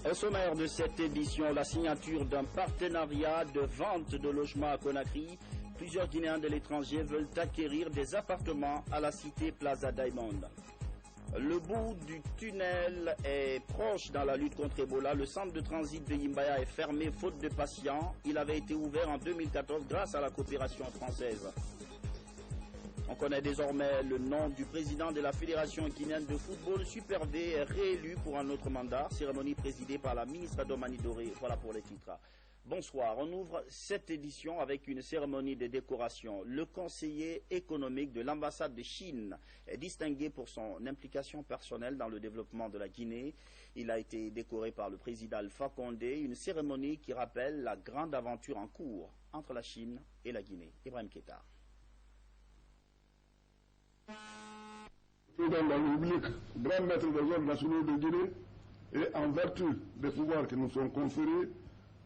Au sommaire de cette édition, la signature d'un partenariat de vente de logements à Conakry. Plusieurs Guinéens de l'étranger veulent acquérir des appartements à la cité Plaza Diamond. Le bout du tunnel est proche dans la lutte contre Ebola. Le centre de transit de Yimbaya est fermé faute de patients. Il avait été ouvert en 2014 grâce à la coopération française. On connaît désormais le nom du président de la Fédération guinéenne de football. Super V est réélu pour un autre mandat. Cérémonie présidée par la ministre Domani Doré. Voilà pour les titres. Bonsoir, on ouvre cette édition avec une cérémonie de décoration. Le conseiller économique de l'ambassade de Chine est distingué pour son implication personnelle dans le développement de la Guinée. Il a été décoré par le président Alpha Condé, une cérémonie qui rappelle la grande aventure en cours entre la Chine et la Guinée. Ibrahim Keita. Président de la République, grand maître des ordres nationaux de Guinée, et en vertu des pouvoirs qui nous sont conférés,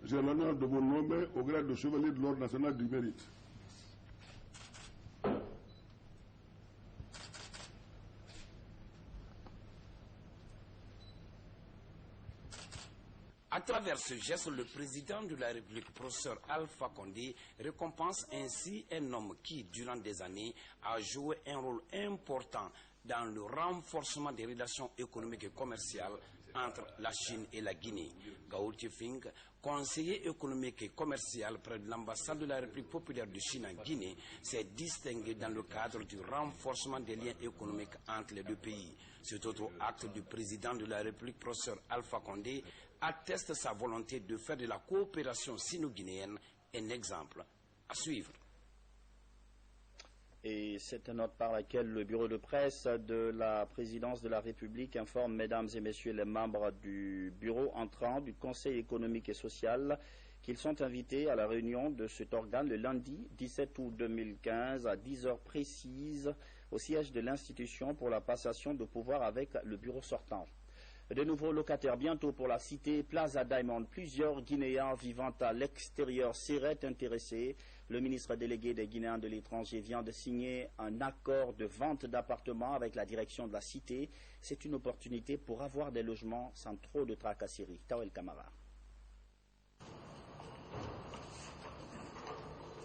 j'ai l'honneur de vous nommer au grade de chevalier de l'ordre national du mérite. À travers ce geste, le président de la République, professeur Alpha Condé, récompense ainsi un homme qui, durant des années, a joué un rôle important dans le renforcement des relations économiques et commerciales entre la Chine et la Guinée. Gaoul Tchefing, conseiller économique et commercial près de l'ambassade de la République populaire de Chine en Guinée, s'est distingué dans le cadre du renforcement des liens économiques entre les deux pays. Cet autre acte du président de la République, professeur Alpha Condé, atteste sa volonté de faire de la coopération sino-guinéenne un exemple à suivre. Et c'est une note par laquelle le bureau de presse de la présidence de la République informe, mesdames et messieurs les membres du bureau entrant du Conseil économique et social, qu'ils sont invités à la réunion de cet organe le lundi 17 août 2015 à 10 heures précises au siège de l'institution pour la passation de pouvoir avec le bureau sortant. De nouveaux locataires bientôt pour la cité Plaza Diamond. Plusieurs Guinéens vivant à l'extérieur seraient intéressés. Le ministre délégué des Guinéens de l'étranger vient de signer un accord de vente d'appartements avec la direction de la cité. C'est une opportunité pour avoir des logements sans trop de tracasseries. Tawel Kamara.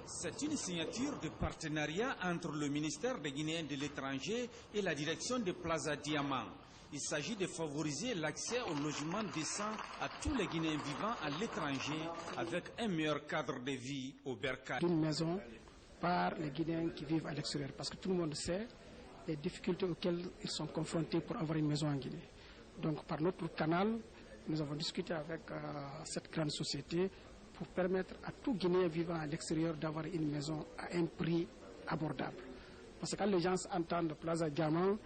C'est une signature de partenariat entre le ministère des Guinéens de l'étranger et la direction de Plaza Diamant. Il s'agit de favoriser l'accès au logement décent à tous les Guinéens vivant à l'étranger avec un meilleur cadre de vie au Bercail. Une maison par les Guinéens qui vivent à l'extérieur, parce que tout le monde sait les difficultés auxquelles ils sont confrontés pour avoir une maison en Guinée. Donc par notre canal, nous avons discuté avec cette grande société pour permettre à tout Guinéen vivant à l'extérieur d'avoir une maison à un prix abordable. Parce que quand les gens entendent Plaza Diamant,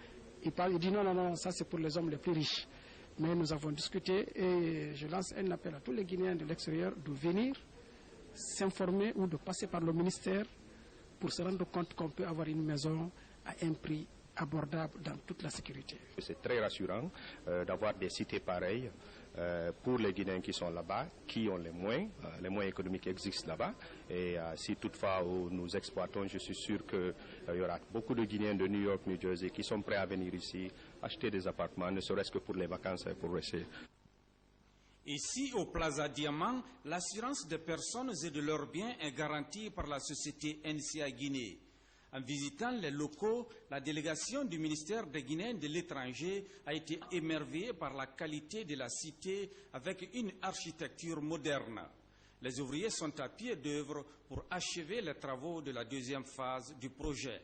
ils disent non, ça c'est pour les hommes les plus riches. Mais nous avons discuté et je lance un appel à tous les Guinéens de l'extérieur de venir s'informer ou de passer par le ministère pour se rendre compte qu'on peut avoir une maison à un prix abordable dans toute la sécurité. C'est très rassurant d'avoir des cités pareilles pour les Guinéens qui sont là-bas, qui ont les moyens économiques existent là-bas. Et si toutefois nous exploitons, je suis sûr qu'il y aura beaucoup de Guinéens de New York, New Jersey qui sont prêts à venir ici, acheter des appartements, ne serait-ce que pour les vacances et pour rester. Ici, au Plaza Diamant, l'assurance des personnes et de leurs biens est garantie par la société NCA Guinée. En visitant les locaux, la délégation du ministère des Guinéens de l'étranger a été émerveillée par la qualité de la cité avec une architecture moderne. Les ouvriers sont à pied d'œuvre pour achever les travaux de la deuxième phase du projet.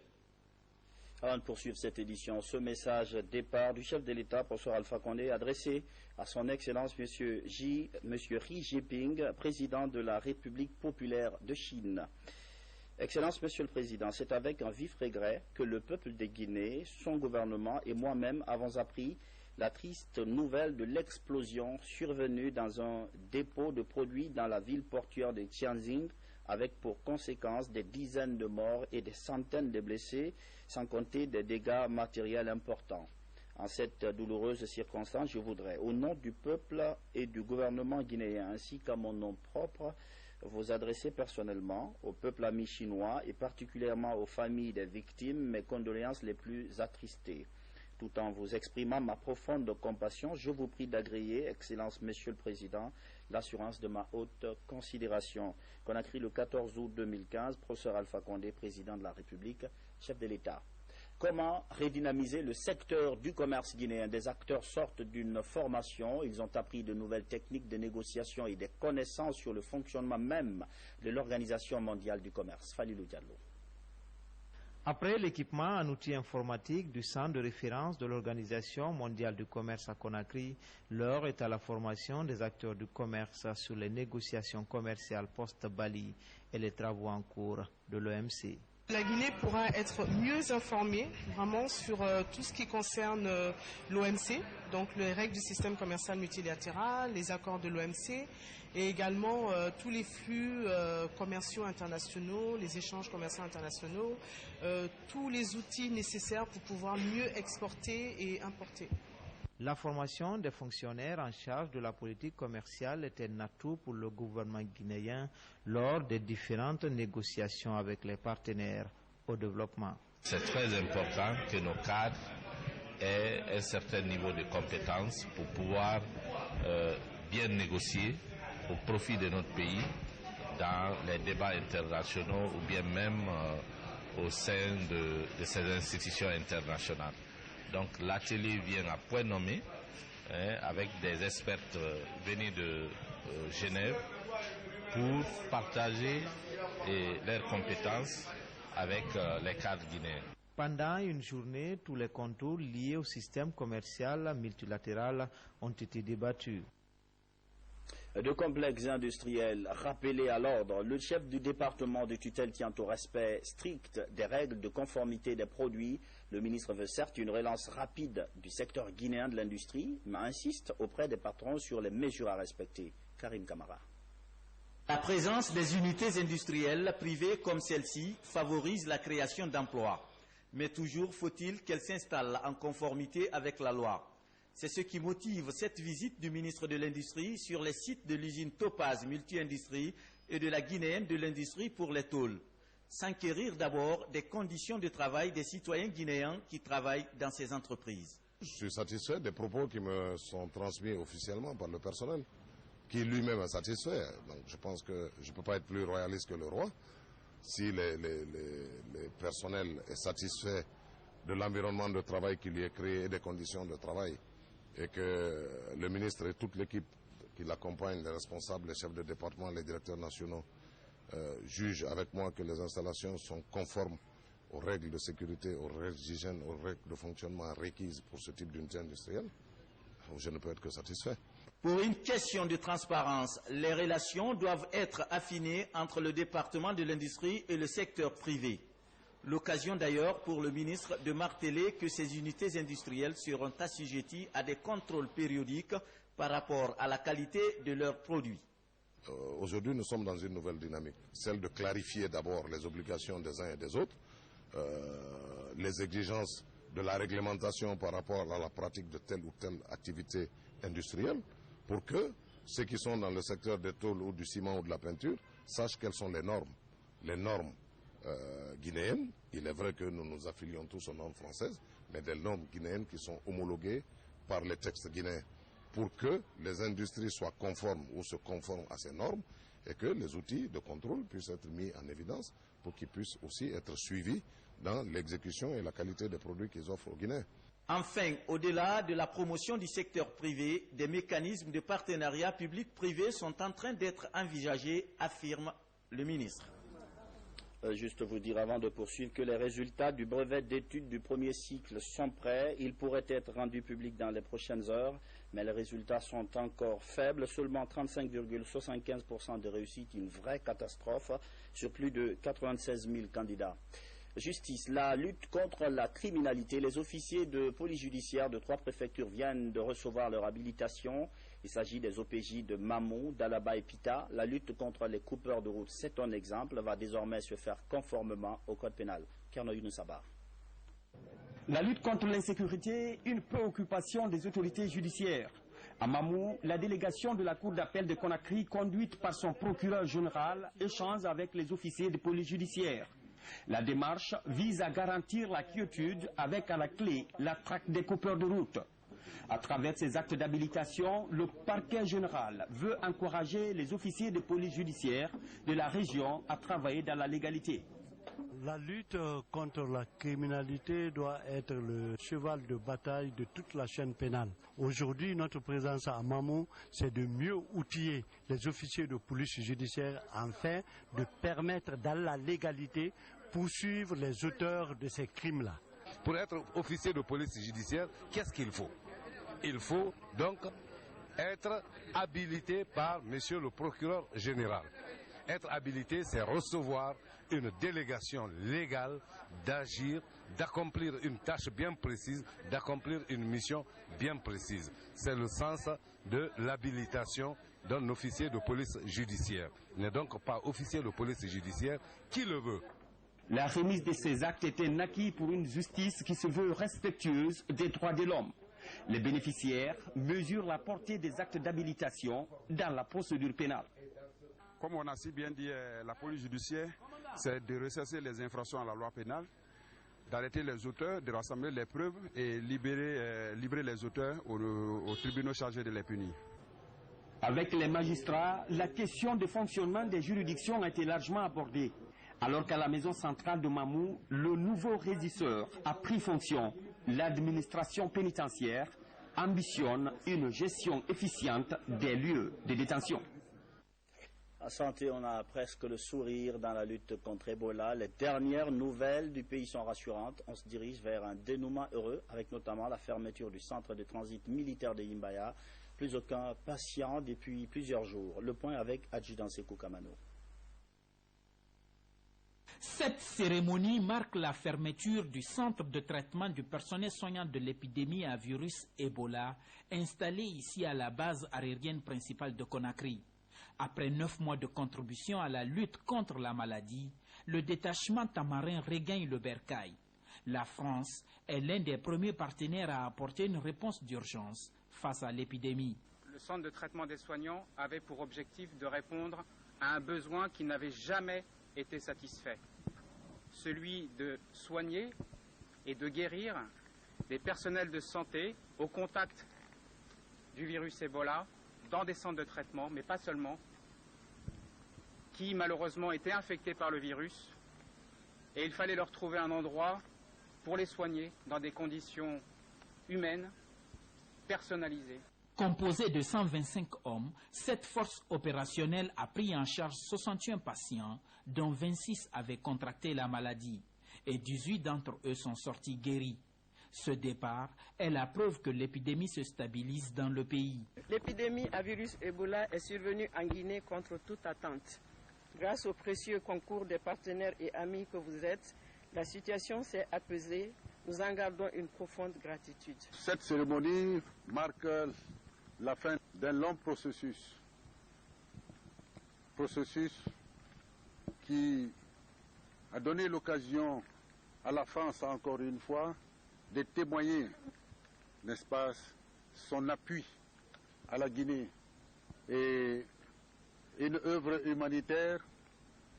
Avant de poursuivre cette édition, ce message départ du chef de l'État, professeur Alpha Condé, adressé à son Excellence M. Xi Jinping, président de la République populaire de Chine. Excellence, Monsieur le Président, c'est avec un vif regret que le peuple de Guinée, son gouvernement et moi-même avons appris la triste nouvelle de l'explosion survenue dans un dépôt de produits dans la ville portuaire de Tianjin, avec pour conséquence des dizaines de morts et des centaines de blessés, sans compter des dégâts matériels importants. En cette douloureuse circonstance, je voudrais, au nom du peuple et du gouvernement guinéen, ainsi qu'à mon nom propre, vous adressez personnellement au peuple ami chinois et particulièrement aux familles des victimes mes condoléances les plus attristées. Tout en vous exprimant ma profonde compassion, je vous prie d'agréer, Excellence Monsieur le Président, l'assurance de ma haute considération. Conakry, le 14 août 2015, professeur Alpha Condé, Président de la République, chef de l'État. Comment redynamiser le secteur du commerce guinéen? Des acteurs sortent d'une formation, ils ont appris de nouvelles techniques de négociation et des connaissances sur le fonctionnement même de l'Organisation mondiale du commerce. Falilou Diallo. Après l'équipement en outils informatiques du centre de référence de l'Organisation mondiale du commerce à Conakry, l'heure est à la formation des acteurs du commerce sur les négociations commerciales post-Bali et les travaux en cours de l'OMC. La Guinée pourra être mieux informée vraiment sur tout ce qui concerne l'OMC, donc les règles du système commercial multilatéral, les accords de l'OMC et également tous les flux commerciaux internationaux, les échanges commerciaux internationaux, tous les outils nécessaires pour pouvoir mieux exporter et importer. La formation des fonctionnaires en charge de la politique commerciale est un atout pour le gouvernement guinéen lors des différentes négociations avec les partenaires au développement. C'est très important que nos cadres aient un certain niveau de compétences pour pouvoir bien négocier au profit de notre pays dans les débats internationaux ou bien même au sein de ces institutions internationales. Donc l'atelier vient à point nommé avec des experts venus de Genève pour partager leurs compétences avec les cadres guinéens. Pendant une journée, tous les contours liés au système commercial multilatéral ont été débattus. De complexes industriels rappelés à l'ordre, le chef du département de tutelle tient au respect strict des règles de conformité des produits. Le ministre veut certes une relance rapide du secteur guinéen de l'industrie, mais insiste auprès des patrons sur les mesures à respecter. Karim Kamara. La présence des unités industrielles privées comme celle-ci favorise la création d'emplois. Mais toujours faut-il qu'elles s'installent en conformité avec la loi. C'est ce qui motive cette visite du ministre de l'Industrie sur les sites de l'usine Topaz Multi-Industrie et de la Guinéenne de l'Industrie pour les tôles. S'enquérir d'abord des conditions de travail des citoyens guinéens qui travaillent dans ces entreprises. Je suis satisfait des propos qui me sont transmis officiellement par le personnel, qui lui-même est satisfait. Donc je pense que je ne peux pas être plus royaliste que le roi. Si le personnel est satisfait de l'environnement de travail qui lui est créé et des conditions de travail, et que le ministre et toute l'équipe qui l'accompagne, les responsables, les chefs de département, les directeurs nationaux, jugent avec moi que les installations sont conformes aux règles de sécurité, aux règles d'hygiène, aux règles de fonctionnement requises pour ce type d'unité industrielle, je ne peux être que satisfait. Pour une question de transparence, les relations doivent être affinées entre le département de l'industrie et le secteur privé. L'occasion d'ailleurs pour le ministre de marteler que ces unités industrielles seront assujetties à des contrôles périodiques par rapport à la qualité de leurs produits. Aujourd'hui, nous sommes dans une nouvelle dynamique, celle de clarifier d'abord les obligations des uns et des autres, les exigences de la réglementation par rapport à la pratique de telle ou telle activité industrielle, pour que ceux qui sont dans le secteur des tôles ou du ciment ou de la peinture sachent quelles sont les normes. Les normes guinéennes, il est vrai que nous nous affilions tous aux normes françaises, mais des normes guinéennes qui sont homologuées par les textes guinéens pour que les industries soient conformes ou se conforment à ces normes et que les outils de contrôle puissent être mis en évidence pour qu'ils puissent aussi être suivis dans l'exécution et la qualité des produits qu'ils offrent aux Guinéens. Enfin, au-delà de la promotion du secteur privé, des mécanismes de partenariat public-privé sont en train d'être envisagés, affirme le ministre. Juste vous dire avant de poursuivre que les résultats du brevet d'études du premier cycle sont prêts. Ils pourraient être rendus publics dans les prochaines heures, mais les résultats sont encore faibles. Seulement 35,75% de réussite, une vraie catastrophe sur plus de 96 000 candidats. Justice, la lutte contre la criminalité. Les officiers de police judiciaire de 3 préfectures viennent de recevoir leur habilitation. Il s'agit des OPJ de Mamou, d'Alaba et Pita. La lutte contre les coupeurs de route, c'est un exemple, va désormais se faire conformément au code pénal. Kerno Younoussaba. La lutte contre l'insécurité, une préoccupation des autorités judiciaires. À Mamou, la délégation de la Cour d'appel de Conakry, conduite par son procureur général, échange avec les officiers de police judiciaire. La démarche vise à garantir la quiétude avec à la clé la traque des coupeurs de route. À travers ces actes d'habilitation, le parquet général veut encourager les officiers de police judiciaire de la région à travailler dans la légalité. La lutte contre la criminalité doit être le cheval de bataille de toute la chaîne pénale. Aujourd'hui, notre présence à Mamou, c'est de mieux outiller les officiers de police judiciaire afin de permettre dans la légalité poursuivre les auteurs de ces crimes-là. Pour être officier de police judiciaire, qu'est-ce qu'il faut? Il faut donc être habilité par monsieur le procureur général. Être habilité, c'est recevoir une délégation légale d'agir, d'accomplir une tâche bien précise, d'accomplir une mission bien précise. C'est le sens de l'habilitation d'un officier de police judiciaire. Il n'est donc pas officier de police judiciaire qui le veut. La remise de ces actes était naquis pour une justice qui se veut respectueuse des droits de l'homme. Les bénéficiaires mesurent la portée des actes d'habilitation dans la procédure pénale. Comme on a si bien dit, la police judiciaire, c'est de recenser les infractions à la loi pénale, d'arrêter les auteurs, de rassembler les preuves et libérer les auteurs aux tribunaux chargés de les punir. Avec les magistrats, la question de fonctionnement des juridictions a été largement abordée. Alors qu'à la maison centrale de Mamou, le nouveau régisseur a pris fonction. L'administration pénitentiaire ambitionne une gestion efficiente des lieux de détention. À Santé, on a presque le sourire dans la lutte contre Ebola. Les dernières nouvelles du pays sont rassurantes. On se dirige vers un dénouement heureux, avec notamment la fermeture du centre de transit militaire de Yimbaya. Plus aucun patient depuis plusieurs jours. Le point avec Adjudant Sekou Kamano. Cette cérémonie marque la fermeture du centre de traitement du personnel soignant de l'épidémie à virus Ebola, installé ici à la base aérienne principale de Conakry. Après 9 mois de contribution à la lutte contre la maladie, le détachement tamarin regagne le bercail. La France est l'un des premiers partenaires à apporter une réponse d'urgence face à l'épidémie. Le centre de traitement des soignants avait pour objectif de répondre à un besoin qui n'avait jamais été satisfait, celui de soigner et de guérir des personnels de santé au contact du virus Ebola dans des centres de traitement, mais pas seulement, qui malheureusement étaient infectés par le virus, et il fallait leur trouver un endroit pour les soigner dans des conditions humaines, personnalisées. Composée de 125 hommes, cette force opérationnelle a pris en charge 61 patients, dont 26 avaient contracté la maladie, et 18 d'entre eux sont sortis guéris. Ce départ est la preuve que l'épidémie se stabilise dans le pays. L'épidémie à virus Ebola est survenue en Guinée contre toute attente. Grâce au précieux concours des partenaires et amis que vous êtes, la situation s'est apaisée. Nous en gardons une profonde gratitude. Cette cérémonie marque la fin d'un long processus qui a donné l'occasion à la France, encore une fois, de témoigner, n'est-ce pas, son appui à la Guinée et une œuvre humanitaire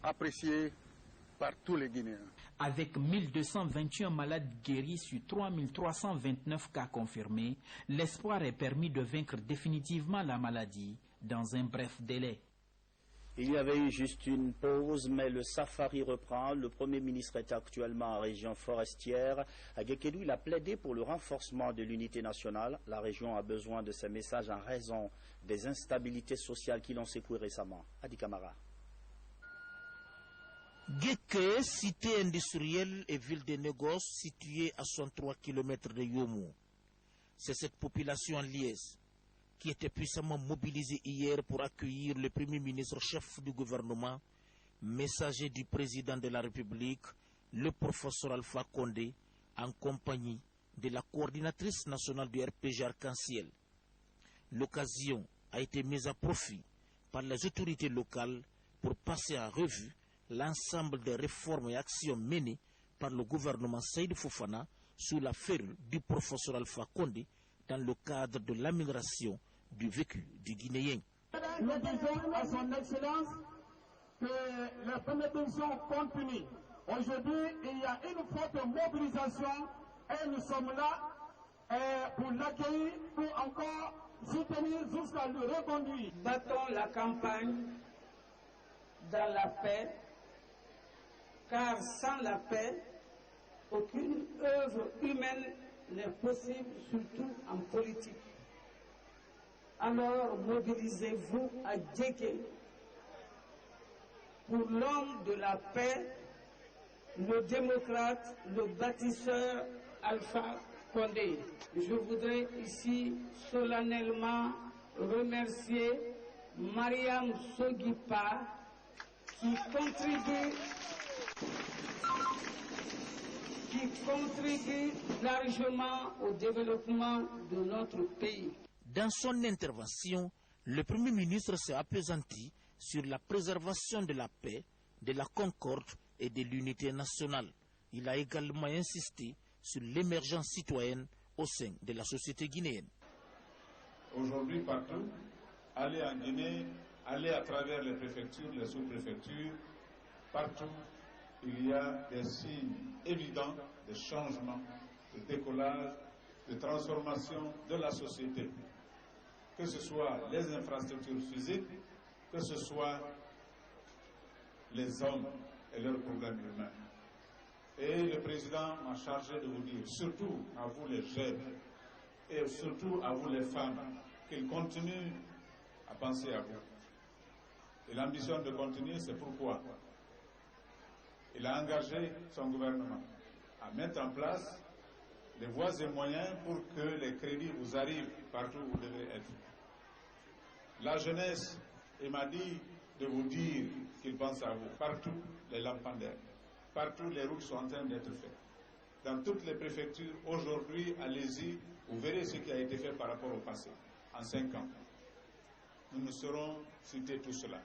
appréciée par tous les Guinéens. Avec 1221 malades guéris sur 3329 cas confirmés, l'espoir est permis de vaincre définitivement la maladie dans un bref délai. Il y avait eu juste une pause, mais le safari reprend. Le Premier ministre est actuellement en région forestière. À Guékédou, il a plaidé pour le renforcement de l'unité nationale. La région a besoin de ces messages en raison des instabilités sociales qui l'ont secoué récemment. Adi Kamara. Guéké, cité industrielle et ville de négoces située à 63 km de Yomou. C'est cette population en liesse qui était puissamment mobilisée hier pour accueillir le Premier ministre chef du gouvernement, messager du président de la République, le professeur Alpha Condé, en compagnie de la coordinatrice nationale du RPG Arc-en-Ciel. L'occasion a été mise à profit par les autorités locales pour passer en revue l'ensemble des réformes et actions menées par le gouvernement Seydou Fofana sous la férule du professeur Alpha Condé dans le cadre de l'amélioration du vécu du Guinéen. Nous disons à son Excellence que les premières divisions continuent. Aujourd'hui, il y a une forte mobilisation et nous sommes là pour l'accueillir, pour encore soutenir jusqu'à le reconduire. Battons la campagne dans la paix, car sans la paix, aucune œuvre humaine n'est possible, surtout en politique. Alors mobilisez-vous à Djeké pour l'homme de la paix, le démocrate, le bâtisseur Alpha Condé. Je voudrais ici solennellement remercier Mariam Sogipa qui contribue largement au développement de notre pays. Dans son intervention, le Premier ministre s'est appesanti sur la préservation de la paix, de la concorde et de l'unité nationale. Il a également insisté sur l'émergence citoyenne au sein de la société guinéenne. Aujourd'hui, partout, aller en Guinée, aller à travers les préfectures, les sous-préfectures, partout, il y a des signes évidents de changement, de décollage, de transformation de la société. Que ce soit les infrastructures physiques, que ce soit les hommes et leurs problèmes humains. Et le président m'a chargé de vous dire, surtout à vous les jeunes, et surtout à vous les femmes, qu'il continue à penser à vous. Et l'ambition de continuer, c'est pourquoi il a engagé son gouvernement à mettre en place les voies et moyens pour que les crédits vous arrivent partout où vous devez être. La jeunesse, il m'a dit de vous dire qu'il pense à vous. Partout, les lampadaires, partout, les routes sont en train d'être faites. Dans toutes les préfectures, aujourd'hui, allez-y, vous verrez ce qui a été fait par rapport au passé, en 5 ans. Nous ne saurons citer tout cela.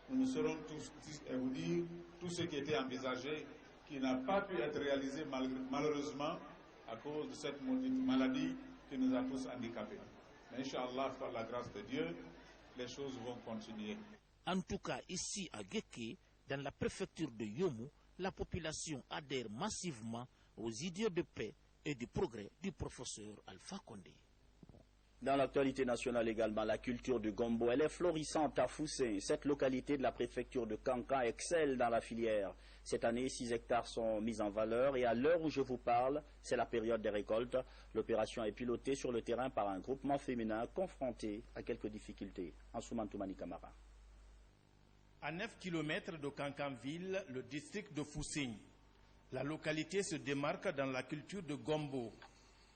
Nous ne saurons tous vous dire tout ce qui était envisagé, qui n'a pas pu être réalisé malheureusement à cause de cette maladie qui nous a tous handicapés. Mais Inch'Allah, par la grâce de Dieu, les choses vont continuer. En tout cas, ici à Guéké, dans la préfecture de Yomo, la population adhère massivement aux idées de paix et de progrès du professeur Alpha Condé. Dans l'actualité nationale également, la culture du gombo, elle est florissante à Foussé. Cette localité de la préfecture de Kankan excelle dans la filière. Cette année, 6 hectares sont mis en valeur et à l'heure où je vous parle, c'est la période des récoltes. L'opération est pilotée sur le terrain par un groupement féminin confronté à quelques difficultés. Ansouman Toumani Kamara. À 9 km de Kankanville, le district de Foussé, la localité se démarque dans la culture de gombo.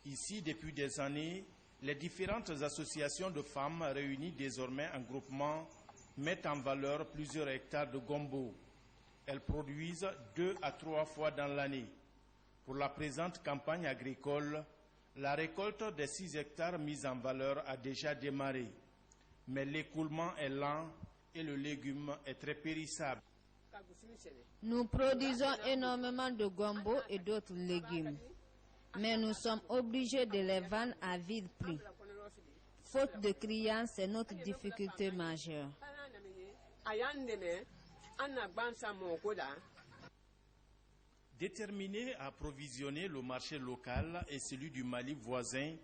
Ici, depuis des années, les différentes associations de femmes réunies désormais en groupement mettent en valeur plusieurs hectares de gombo. Elles produisent 2 à 3 fois dans l'année. Pour la présente campagne agricole, la récolte des 6 hectares mis en valeur a déjà démarré. Mais l'écoulement est lent et le légume est très périssable. Nous produisons énormément de gombo et d'autres légumes. Mais nous sommes obligés de les vendre à vil prix. Faute de clients, c'est notre difficulté majeure. Déterminé à approvisionner le marché local et celui du Mali voisin,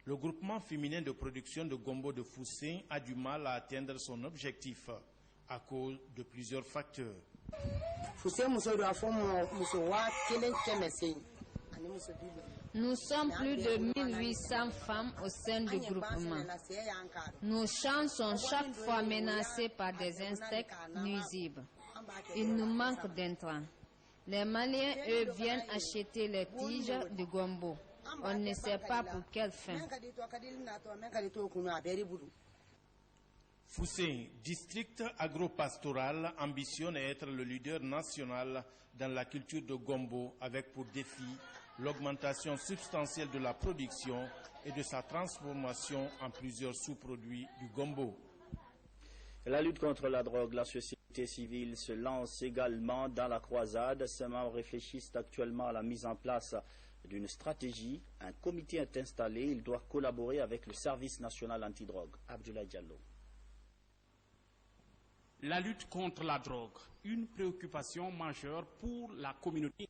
le groupement féminin de production de gombo de Foussé a du mal à atteindre son objectif à cause de plusieurs facteurs. Nous sommes plus de 1800 femmes au sein du groupement. Nos champs sont chaque fois menacés par des insectes nuisibles. Il nous manque d'intrants. Les Maliens, eux, viennent acheter les tiges de gombo. On ne sait pas pour quelle fin. Foussé, district agro-pastoral, ambitionne à être le leader national dans la culture de gombo avec pour défi l'augmentation substantielle de la production et de sa transformation en plusieurs sous-produits du gombo. La lutte contre la drogue, la société civile se lance également dans la croisade. Ces membres réfléchissent actuellement à la mise en place d'une stratégie. Un comité est installé. Il doit collaborer avec le service national antidrogue. Abdoulaye Diallo. La lutte contre la drogue, une préoccupation majeure pour la communauté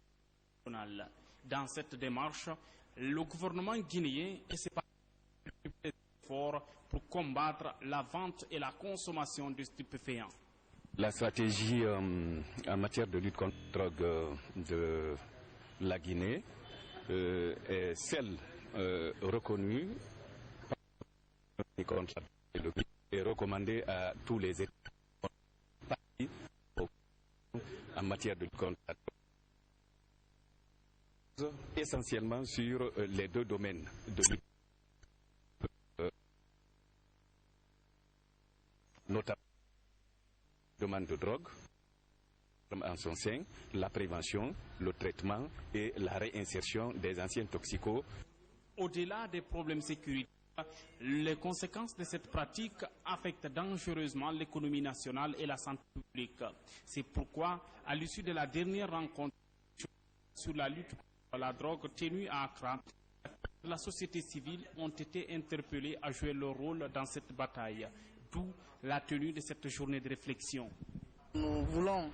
internationale. Dans cette démarche, le gouvernement guinéen essaie des efforts pour combattre la vente et la consommation de stupéfiants. La stratégie en matière de lutte contre la drogue de la Guinée est celle reconnue et recommandée à tous les États en matière de lutte contre la drogue, essentiellement sur les deux domaines de lutte, notamment la demande de drogue en son sein, la prévention, le traitement et la réinsertion des anciens toxicos. Au-delà des problèmes sécuritaires, les conséquences de cette pratique affectent dangereusement l'économie nationale et la santé publique. C'est pourquoi, à l'issue de la dernière rencontre sur la lutte contre la drogue tenue à Accra, la société civile ont été interpellées à jouer leur rôle dans cette bataille, d'où la tenue de cette journée de réflexion. Nous voulons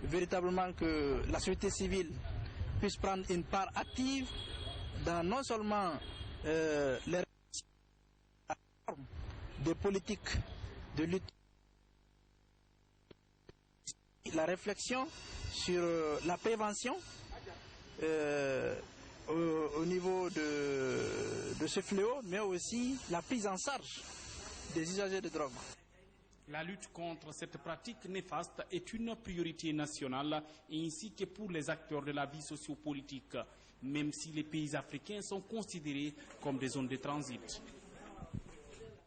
véritablement que la société civile puisse prendre une part active dans non seulement les des politiques de lutte, la réflexion sur la prévention au niveau de ce fléau, mais aussi la prise en charge des usagers de drogue. La lutte contre cette pratique néfaste est une priorité nationale ainsi que pour les acteurs de la vie sociopolitique, même si les pays africains sont considérés comme des zones de transit.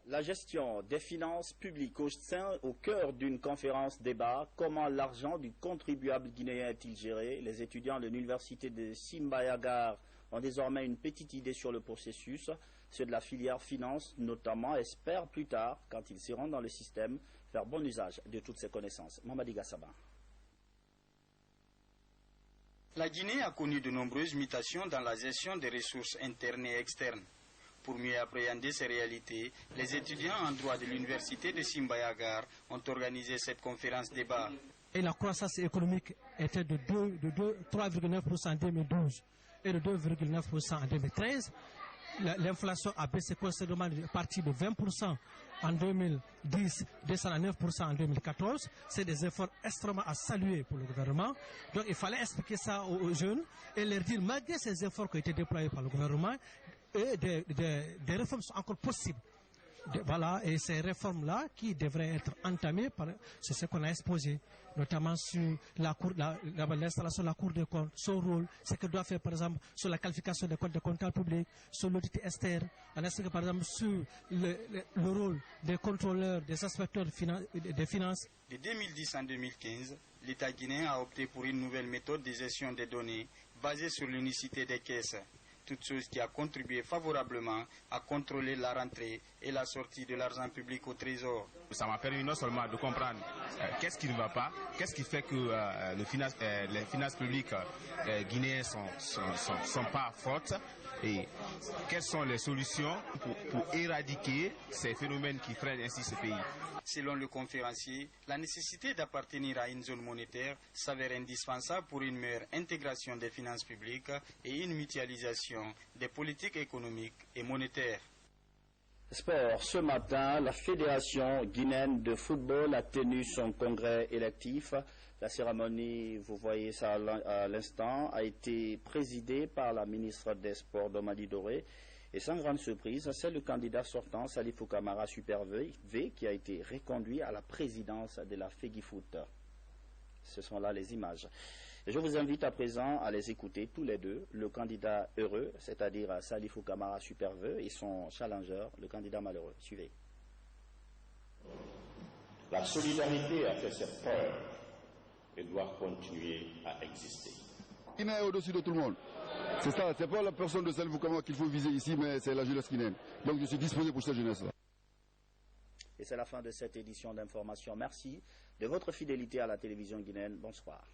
La gestion des finances publiques au cœur d'une conférence débat. Comment l'argent du contribuable guinéen est-il géré? Les étudiants de l'université de Simbayagar ont désormais une petite idée sur le processus. Ceux de la filière finance, notamment, espèrent plus tard, quand ils seront dans le système, faire bon usage de toutes ces connaissances. Mamadi Gassaba. La Guinée a connu de nombreuses mutations dans la gestion des ressources internes et externes. Pour mieux appréhender ces réalités, les étudiants en droit de l'université de Simbayagar ont organisé cette conférence débat. Et la croissance économique était de 3,9% en 2012 et de 2,9% en 2013. L'inflation a baissé considérablement à partir de 20% en 2010, descend à 9% en 2014. C'est des efforts extrêmement à saluer pour le gouvernement. Donc il fallait expliquer ça aux jeunes et leur dire, malgré ces efforts qui ont été déployés par le gouvernement, et des réformes sont encore possibles. Voilà, et ces réformes-là qui devraient être entamées, c'est ce qu'on a exposé, notamment sur l'installation de la Cour des comptes, son rôle, ce qu'elle doit faire par exemple sur la qualification des comptes de comptables publics, sur l'audit externe, on a expliqué par exemple sur le rôle des contrôleurs, des inspecteurs des finances. De 2010 en 2015, l'État guinéen a opté pour une nouvelle méthode de gestion des données basée sur l'unicité des caisses. Toute chose qui a contribué favorablement à contrôler la rentrée et la sortie de l'argent public au trésor. Ça m'a permis non seulement de comprendre qu'est-ce qui ne va pas, qu'est-ce qui fait que les finances publiques guinéennes sont pas fortes et quelles sont les solutions pour éradiquer ces phénomènes qui freinent ainsi ce pays. Selon le conférencier, la nécessité d'appartenir à une zone monétaire s'avère indispensable pour une meilleure intégration des finances publiques et une mutualisation des politiques économiques et monétaires. Sport, ce matin, la Fédération guinéenne de football a tenu son congrès électif. La cérémonie, vous voyez ça à l'instant, a été présidée par la ministre des Sports, Domadi Doré. Et sans grande surprise, c'est le candidat sortant, Salifou Kamara Super V, qui a été reconduit à la présidence de la FEGIFOOT. Ce sont là les images. Et je vous invite à présent à les écouter tous les deux, le candidat heureux, c'est-à-dire Salifou Kamara Super V, et son challenger, le candidat malheureux. Suivez. La solidarité a fait ses preuves et doit continuer à exister. Guinée est au-dessus de tout le monde. C'est ça, c'est pas la personne de Salifou Kamara qu'il faut viser ici, mais c'est la jeunesse guinéenne. Donc je suis disposé pour cette jeunesse-là. Et c'est la fin de cette édition d'information. Merci de votre fidélité à la télévision guinéenne. Bonsoir.